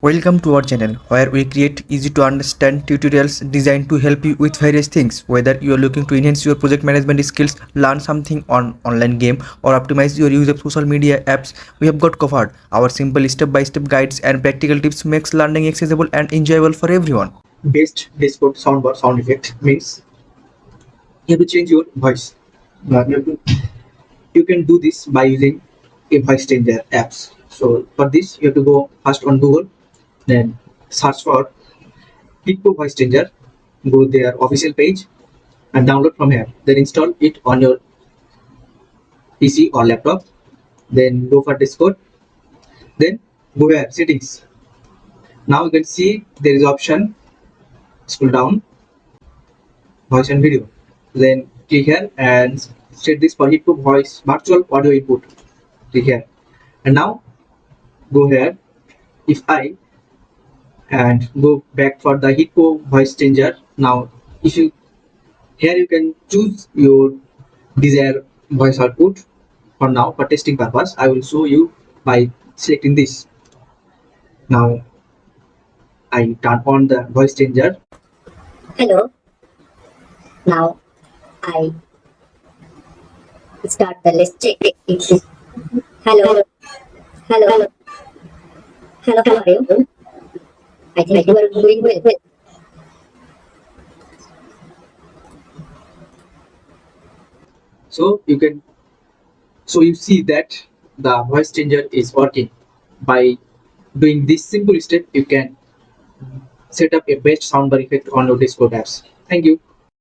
Welcome to our channel where we create easy to understand tutorials designed to help you with various things. Whether you are looking to enhance your project management skills, learn something on online game or optimize your use of social media apps, we have got covered. Our simple step-by-step guides and practical tips makes learning accessible and enjoyable for everyone. Best Discord soundboard sound effect means you have to change your voice. You can do this by using a voice changer apps. So for this you have to go first on Google, then search for Hippo voice changer, go their official page and download from here. Then install it on your PC or laptop. Then go for Discord. Then go here settings. Now you can see there is option, scroll down, voice and video. Then click here and set this for Hippo voice virtual audio input. Click here and now go here. If I and go back for the Hippo voice changer. Now if you here you can choose your desired voice output. For now, for testing purpose, I will show you by selecting this. Now I turn on the voice changer. Hello. Now I start the list. Check it. Hello. Hello. Hello. How are you? I think you are doing well. So you see that the voice changer is working. By doing this simple step, you can set up a best soundbar effect on your Discord apps. Thank you.